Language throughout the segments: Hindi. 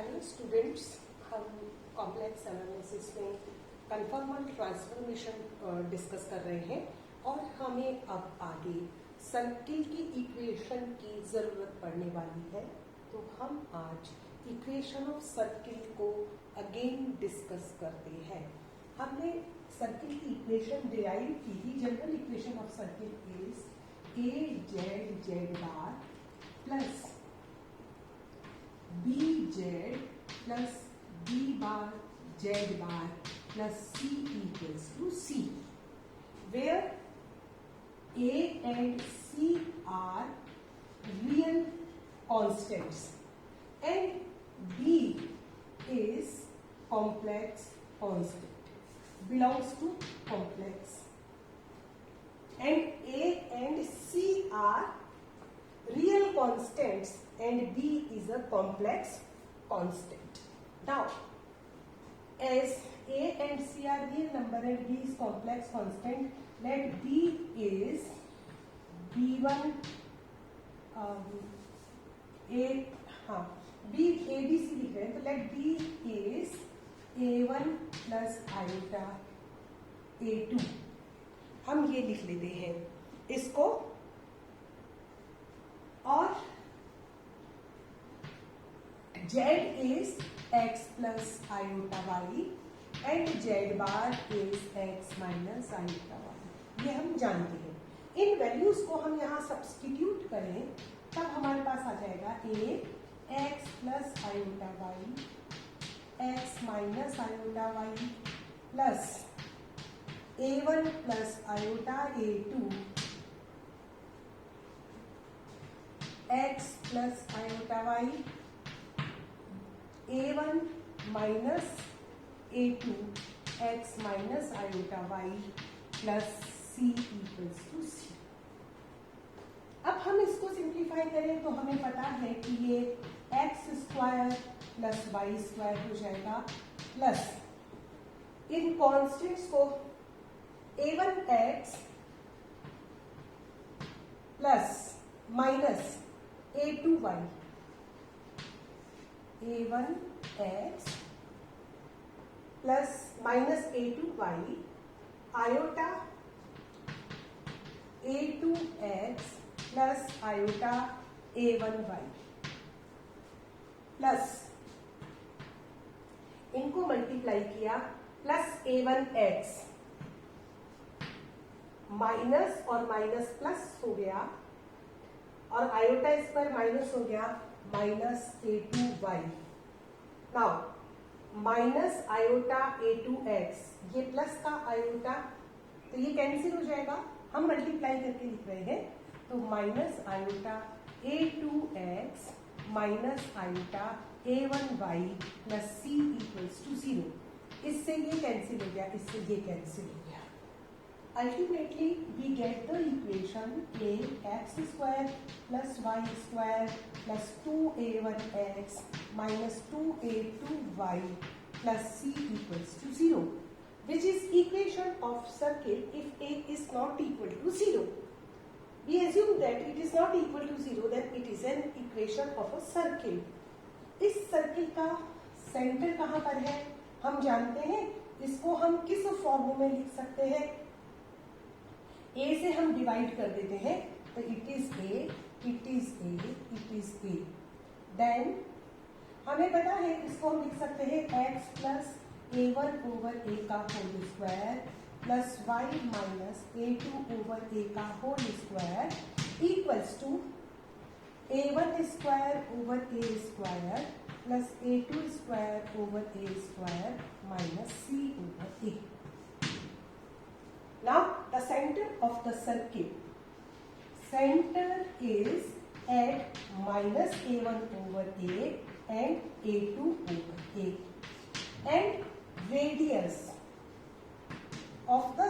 हेलो स्टूडेंट्स, हम कॉम्प्लेक्स एनालिसिस में कन्फॉर्मल ट्रांसफॉर्मेशन डिस्कस कर रहे हैं और हमें अब आगे सर्किल की इक्वेशन की ज़रूरत पड़ने वाली है। तो हम आज इक्वेशन ऑफ सर्किल को अगेन डिस्कस करते हैं। हमने सर्किल की इक्वेशन डिराइव की थी। General equation of circle is a z z bar plus b z plus b bar Z bar plus C equals to c, where a and c are real constants and b is complex constant, belongs to complex, and a and c are real constants and b is a complex constant. Now, as a and c are real number and b is complex constant, let b is b1 b a b c लिख रहे हैं, तो let b is a1 plus iota a2। हम ये लिख लेते हैं इसको, और z is x plus iota y and z bar is x minus iota y, ये हम जानते हैं। इन वैल्यूज को हम यहाँ सब्स्टिट्यूट करें तब हमारे पास आ जाएगा a x plus iota y x minus iota y plus a1 plus iota a2 x plus iota y a1 minus a2 x minus iota y plus c equals to c। अब हम इसको सिंप्लीफाई करें तो हमें पता है कि ये x square plus y square हो जाएगा, प्लस इन कॉन्स्टेंट्स को a1x plus minus a2y, a1x plus minus a2y आयोटा a2x plus iota a1y plus इनको मल्टीप्लाई किया प्लस a1x माइनस और माइनस प्लस हो गया और आयोटा इस पर माइनस हो गया minus a2y। Now minus iota a2x, ये प्लस का आयोटा तो ये कैंसिल हो जाएगा, हम मल्टीप्लाई करके लिख रहे हैं, तो minus iota a2x minus iota a1y plus c equals to 0। इससे ये कैंसिल हो गया, इससे ये कैंसिल हो गया। Ultimately, we get the equation a x square plus y square plus 2a1x minus 2a2y plus c equals to 0, which is equation of circle if a is not equal to 0. We assume that it is not equal to 0, then it is an equation of a circle. इस सर्किल का सेंटर कहाँ पर है हम जानते हैं। इसको हम किस फॉर्म में लिख सकते हैं, a से हम डिवाइड कर देते हैं, तो it is a, it is a, it is a। Then हमें पता है इसको हम लिख सकते हैं x plus a1 over a का whole square plus y minus a2 over a का whole square equals to a1 square over a square plus a2 square over a square minus c over a। Now the center of the circle, center is at minus a1 over a and a2 over a, and radius of the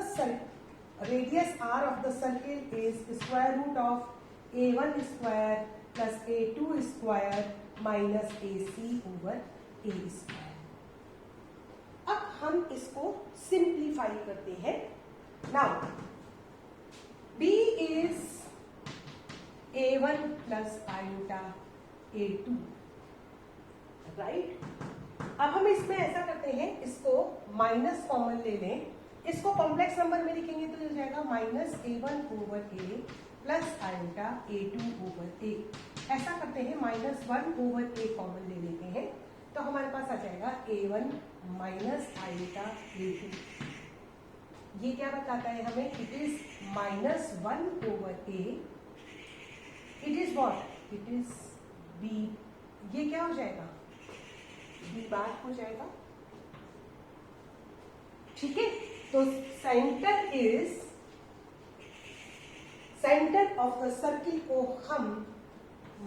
radius r of the circle is square root of a1 square plus a2 square minus ac over a square। अब हम इसको सिंप्लीफाई करते हैं। Now, b is a1 plus iota a2 right. अब हम इसमें ऐसा करते हैं, इसको माइनस कॉमन ले लें, इसको कॉम्प्लेक्स नंबर में लिखेंगे तो हो जाएगा minus a1 over a plus iota a2 over a। ऐसा करते हैं, -1 ओवर a कॉमन ले लेते हैं तो हमारे पास आ जाएगा a1 माइनस आयोटा a2। ये क्या बताता है हमें? It is -1 over a, it is what? It is b। ये क्या हो जाएगा? b बार हो जाएगा। ठीक है, तो सेंटर ऑफ द सर्किल को हम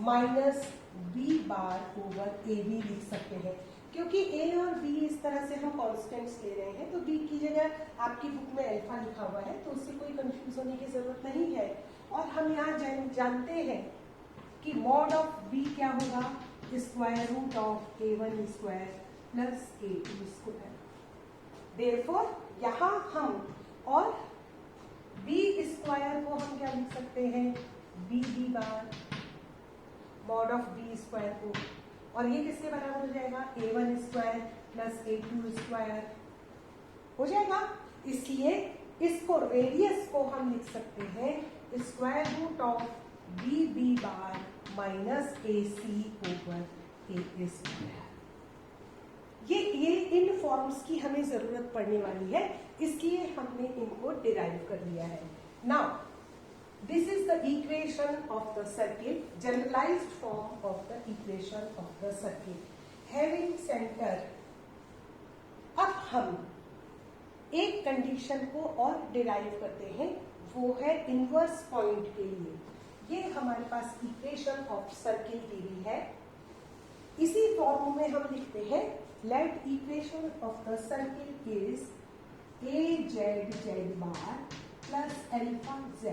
-b बार ओवर a भी लिख सकते हैं, क्योंकि a और b इस तरह से हम कांस्टेंट्स ले रहे हैं, तो b की जगह आपकी बुक में अल्फा लिखा हुआ है, तो उससे कोई कंफ्यूज होने की जरूरत नहीं है। और हम यहाँ जानते हैं कि मॉड ऑफ b क्या होगा? Square root of a1 square plus a2 square. Therefore यहाँ हम और b स्क्वायर को हम क्या लिख सकते हैं? b bar mod of b square को, और ये किसके बराबर हो जाएगा? a1 square plus a2 square हो जाएगा। इसलिए इसको रेडियस को हम लिख सकते हैं square root of b bar minus ac over a square. ये इन फॉर्म्स की हमें जरूरत पड़ने वाली है, इसलिए हमने इनको डिराइव कर लिया है। Now this is the equation of the circuit, generalized form of the equation of the circuit having center। अब हम एक कंडीशन को और डिराइव करते हैं, वो है इनवर्स पॉइंट के लिए। ये हमारे पास इक्वेशन ऑफ सर्किल दी हुई है। इसी फॉर्म में हम लिखते हैं, let equation of the circle is az bar plus alpha z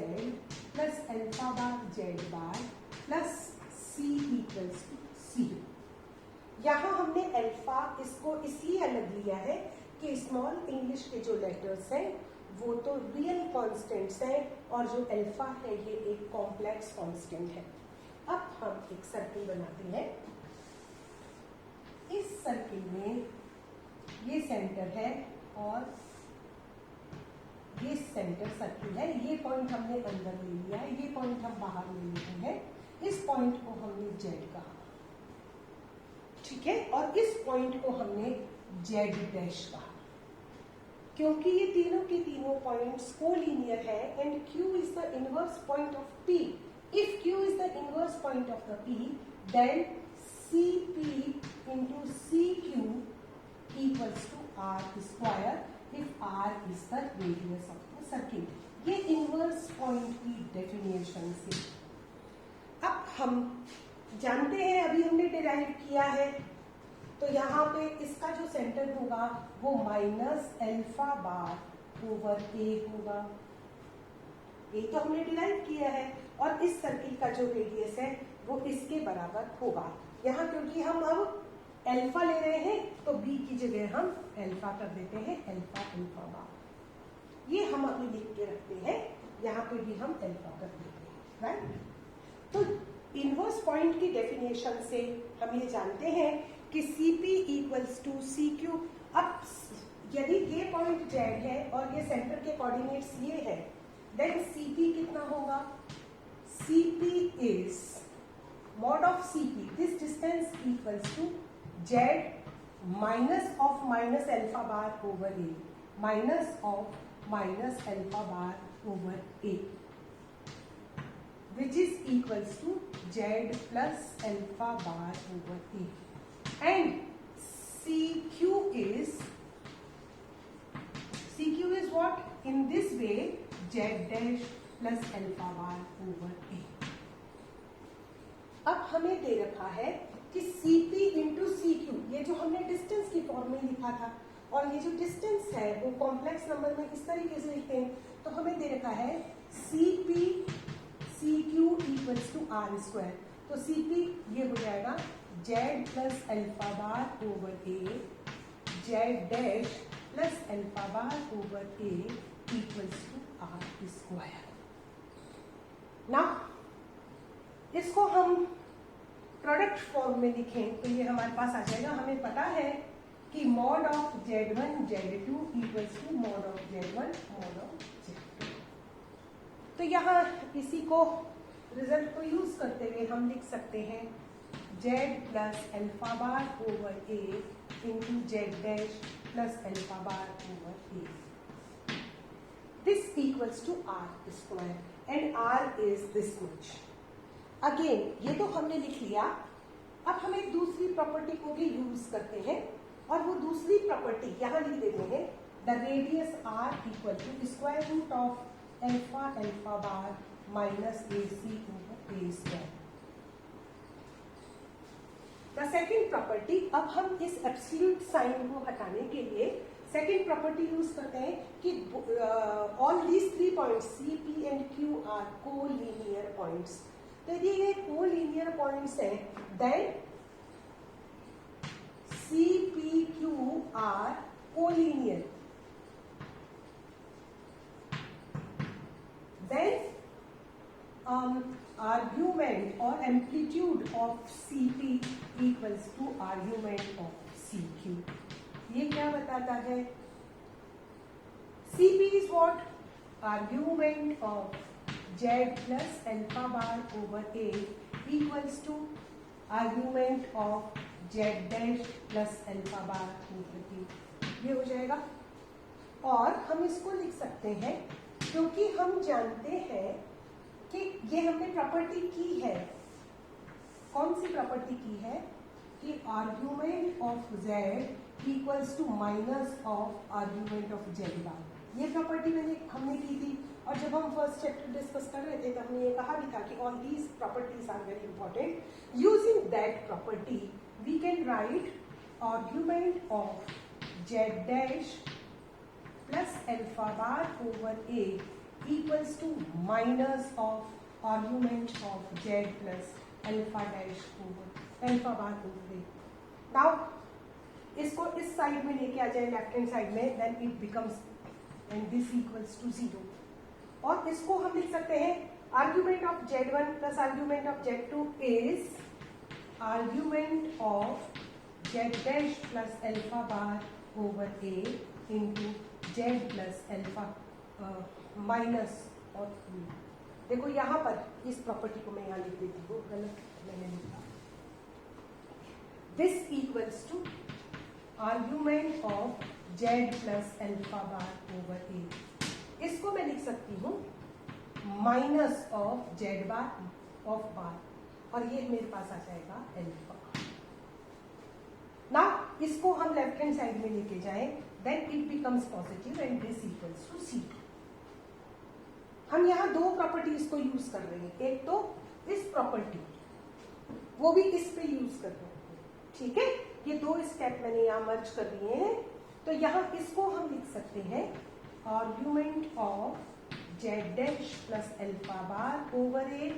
plus alpha bar z bar plus c equals to 0। यहाँ हमने अल्फा इसको इसलिए अलग लिया है कि स्मॉल इंग्लिश के जो लेटर्स हैं वो तो रियल कॉन्स्टेंट्स हैं, और जो अल्फा है ये एक कॉम्प्लेक्स कॉन्स्टेंट है। अब हम एक सर्किल बनाते हैं। इस सर्किल में ये सेंटर है और ये सेंटर सर्किल है। ये पॉइंट हमने अंदर ले लिया है, ये पॉइंट हम बाहर ले लेते हैं। इस पॉइंट को हमने z कहा, ठीक है, और इस पॉइंट को हमने z डैश कहा, क्योंकि ये तीनों के तीनों पॉइंट्स कोलिनियर है and q is the inverse point of p। If q is the inverse point of the p, then cp into cq equals to r square if r is the radius of the circle। ये इनवर्स पॉइंट की डेफिनेशन से अब हम जानते हैं, अभी हमने डिराइव किया है, तो यहाँ पे इसका जो सेंटर होगा वो minus alpha bar over a होगा। ये तो हमने डिराइव किया है, और इस सर्किल का जो रेडियस है वो इसके बराबर होगा। यहाँ क्योंकि हम अब अल्फा ले रहे हैं तो b की जगह हम अल्फा कर देते हैं, अल्फा बार। ये हम अभी लिख के रखते हैं, यहाँ पे भी हम अल्फा कर देते हैं, राइट। तो इनवर्स पॉइंट की डेफिनेशन से हम ये जानते हैं कि Cp इक्वल्स टू CQ। अब यदि ये पॉइंट Z है और ये सेंटर के कोऑर्डिनेट्स ये है, देन Cp कितना होगा? Cp is mod of Cp, this distance equals to Z minus of minus alpha bar over A, minus of minus alpha bar over A, which is equals to Z plus alpha bar over A, and CQ is what? In this way, Z dash plus alpha bar over A। अब हमें दे रखा है कि Cp इंटू CQ, ये जो हमने डिस्टेंस की फॉर्म में लिखा था, और ये जो डिस्टेंस है वो कॉम्प्लेक्स नंबर में इस तरीके से लिखते हैं, तो हमें दे रखा है Cp CQ equals to R square. तो Cp ये हो जाएगा Z plus alpha bar over A, Z dash plus alpha bar over A equals to R square. ना इसको हम प्रोडक्ट फॉर्म में लिखें तो ये हमारे पास आ जाएगा। हमें पता है कि mod of Z1 Z2 equals to mod of Z1 mod of Z2। तो यहाँ इसी को रिजल्ट को यूज करते हुए हम लिख सकते हैं Z plus alpha bar over A into Z dash plus alpha bar over A। This equals to R square and R is this much. Again ये तो हमने लिख लिया। अब हम एक दूसरी प्रॉपर्टी को भी यूज करते हैं और वो दूसरी प्रॉपर्टी यहाँ लिख देते हैं the radius R equal to square root of alpha alpha bar minus AC over A square. The second property, अब हम इस एब्सोल्यूट साइन को हटाने के लिए सेकेंड प्रॉपर्टी यूज करते हैं कि all these 3 points C, P and Q are collinear points. तो यदि ये कोलिनियर पॉइंट्स हैं then C, P, Q are collinear, then argument or amplitude of CP equals to argument of CQ। ये क्या बताता है? CP is what? Argument of Z plus alpha bar over A equals to argument of Z dash plus alpha bar over A। ये हो जाएगा। और हम इसको लिख सकते हैं क्योंकि हम जानते हैं कि ये हमने प्रॉपर्टी की है। कौन सी प्रॉपर्टी की है? कि argument of Z equals to minus of argument of Z bar. ये प्रॉपर्टी हमने की थी और जब हम फर्स्ट चैप्टर डिस्कस कर रहे थे तब हमने ये कहा भी था कि all these properties are very important. Using that property we can write argument of Z dash plus alpha bar over A equals to minus of argument of Z plus alpha dash over alpha bar over A। Now इसको इस साइड में लेके आ जाए लेफ्ट हैंड साइड में, then it becomes and this equals to 0। और इसको हम लिख सकते हैं argument of Z1 plus argument of Z2 is argument of Z dash plus alpha bar over A into Z plus alpha minus. और देखो यहाँ पर इस प्रॉपर्टी को मैं यहाँ लिख देती हूँ, गलत मैंने लिखा। This equals to argument of Z plus alpha bar over A। इसको मैं लिख सकती हूँ minus of Z bar of bar और ये मेरे पास आ जाएगा अल्फा। ना इसको हम लेफ्ट हैंड साइड में लेके जाएं then it becomes positive and this equals to C। हम यहाँ दो प्रॉपर्टीज को यूज कर रहे हैं, एक तो इस प्रॉपर्टी, वो भी इस पे यूज कर रहे हैं। ठीक है, ये दो स्टेप मैंने यहाँ मर्ज कर दिए हैं। तो यहाँ इसको हम लिख सकते हैं argument of Z dash plus alpha bar over A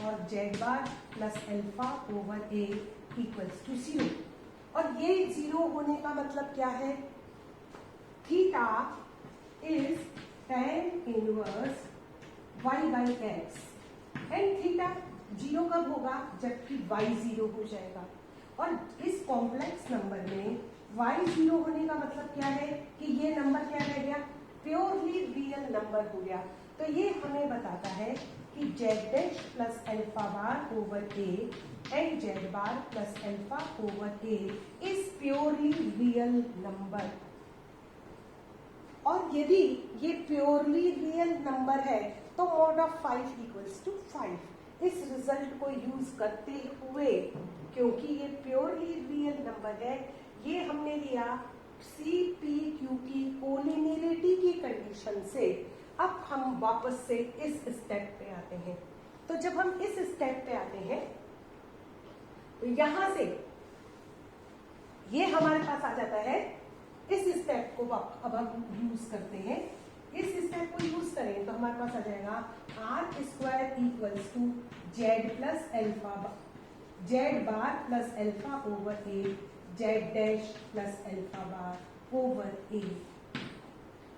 और Z bar plus alpha over A equals to 0। और ये 0 होने का मतलब क्या है? Theta is tan inverse y by x and theta 0 कब होगा? जबकि y 0 हो जाएगा। और इस कॉम्प्लेक्स नंबर में y 0 होने का मतलब क्या है? कि ये नंबर क्या रह गया? प्योरली रियल नंबर हो गया। तो ये हमें बताता है कि Z dash plus alpha bar over A and Z bar plus alpha over A is purely real number. और यदि ये प्योरली रियल नंबर है तो मॉड ऑफ 5 इक्वल्स टू 5। इस रिजल्ट को यूज करते हुए, क्योंकि ये प्योरली रियल नंबर है, ये हमने लिया CPQ की कोलिनियरिटी की कंडीशन से। अब हम वापस से इस स्टेप पे आते हैं। तो जब हम इस स्टेप पे आते हैं तो यहां से ये हमारे पास आ जाता है। इस स्टेप को अब हम यूज करते हैं। इस स्टेप को यूज करें तो हमारे पास आ जाएगा R square equals to Z plus alpha Z bar plus alpha over A Z dash plus alpha bar over A।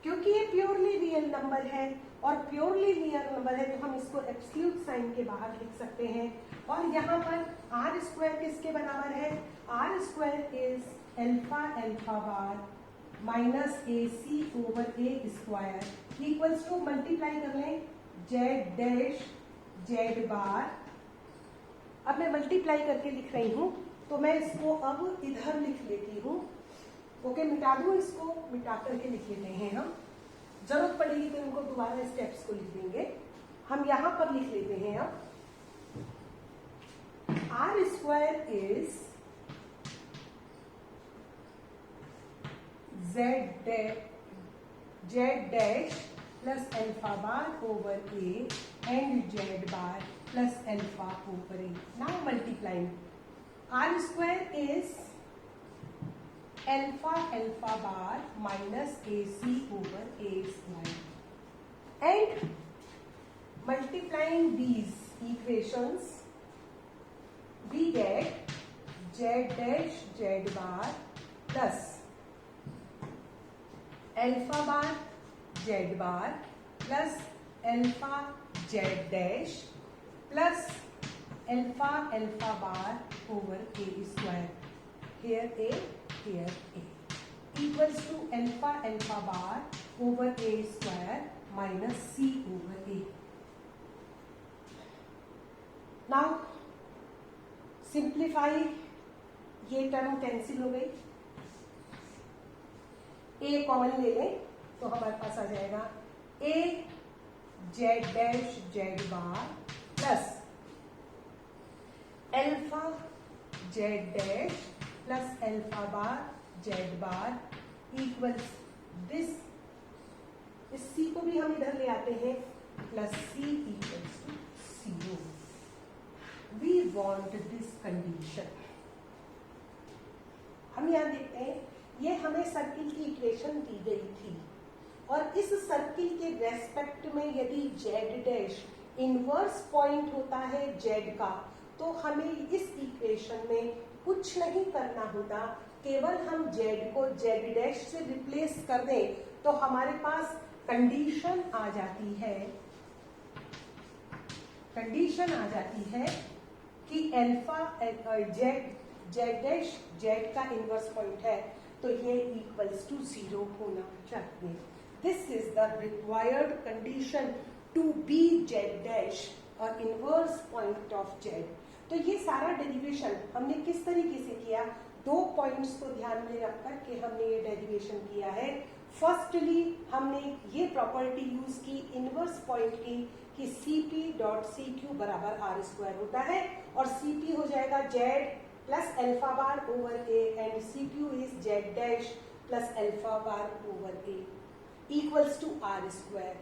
क्योंकि ये प्योरली रियल नंबर है और प्योरली रियल नंबर है तो हम इसको एब्सोल्यूट साइन के बाहर लिख सकते हैं। और यहाँ पर आर स्क्वायर किसके बराबर है? R square is alpha alpha bar minus A C over A square equals to, multiply कर लें, जेड डैश जेड बार। अब मैं मल्टीप्लाई करके लिख रही हूँ तो मैं इसको अब इधर लिख लेती हूँ। ओके, मिटा दूँ इसको, मिटा करके लिख लेते हैं हम, जरूरत पड़ेगी तो इनको दोबारा स्टेप्स को लिख देंगे। हम यहां पर लिख लेते हैं अब R square is Z dash plus alpha bar over A and Z bar plus alpha over A. Now multiplying, R square is alpha alpha bar minus A C over A square and multiplying these equations we get z dash z bar plus alpha bar z bar plus alpha z dash plus alpha alpha bar over a square, here a here a, equals to alpha alpha bar over a square minus c over a. Now simplify, ये टर्म कैंसिल हो गई, ए कॉमन ले लें तो हमारे पास आ जाएगा A Z dash Z bar plus alpha Z dash plus alpha bar Z bar equals this, इस सी को भी हम इधर ले आते हैं, plus C equals to 0। We want this condition। हम यहाँ देखते हैं, ये हमें सर्किल की इक्वेशन दी गई थी और इस सर्किल के रेस्पेक्ट में यदि जेड डैश इनवर्स पॉइंट होता है जेड का, तो हमें इस इक्वेशन में कुछ नहीं करना होता, केवल हम जेड को जेड डैश से रिप्लेस कर दें तो हमारे पास कंडीशन आ जाती है, कंडीशन आ जाती है कि एल्फा जेड डैश जेड का इनवर्स पॉइंट है तो ये इक्वल्स टू 0 होना चाहिए। This is the required condition to be Z dash और इनवर्स पॉइंट ऑफ जेड। तो ये सारा डेरिवेशन हमने किस तरीके से किया, 2 पॉइंट्स को ध्यान में रख कर के हमने ये डेरिवेशन किया है। फर्स्टली हमने ये प्रॉपर्टी यूज की इनवर्स पॉइंट की कि Cp डॉट CQ बराबर आर स्क्वायर होता है और Cp हो जाएगा Z plus alpha bar over A and CQ is Z dash plus alpha bar over A equals to R square.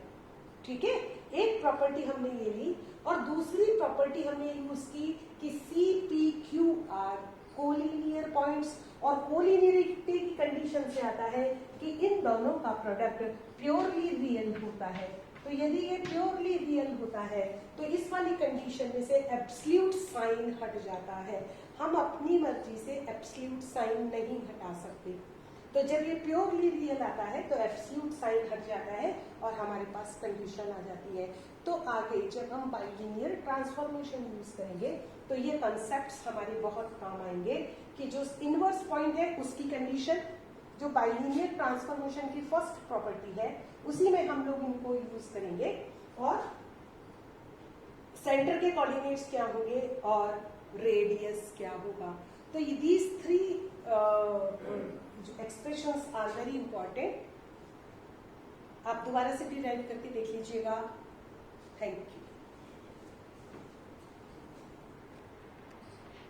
ठीक है, एक प्रॉपर्टी हमने ये ली और दूसरी प्रॉपर्टी हमने यूज की कि CPQR कोलिनियर पॉइंट्स, और कोलिनियरिटी की कंडीशन से आता है कि इन दोनों का प्रोडक्ट प्योरली रियल होता है। तो यदि ये प्योरली रियल होता है तो इस वाली कंडीशन में से एब्सोल्यूट साइन हट जाता है। हम अपनी मर्जी से एब्सोल्यूट साइन नहीं हटा सकते, तो जब ये प्योरली रियल आता है तो एब्सोल्यूट साइन हट जाता है और हमारे पास कंडीशन आ जाती है। तो आगे जब हम बाइलिनियर ट्रांसफॉर्मेशन यूज करेंगे तो ये कॉन्सेप्ट्स हमारे बहुत काम आएंगे कि जो इनवर्स पॉइंट है उसकी कंडीशन, जो बाइलिनियर ट्रांसफॉर्मेशन की फर्स्ट प्रॉपर्टी है, उसी में हम लोग इनको यूज करेंगे और सेंटर के कोऑर्डिनेट्स क्या होंगे और रेडियस क्या होगा। तो ये these 3 expressions are very important. आप दोबारा से भी राइट करके देख लीजिएगा। Thank you.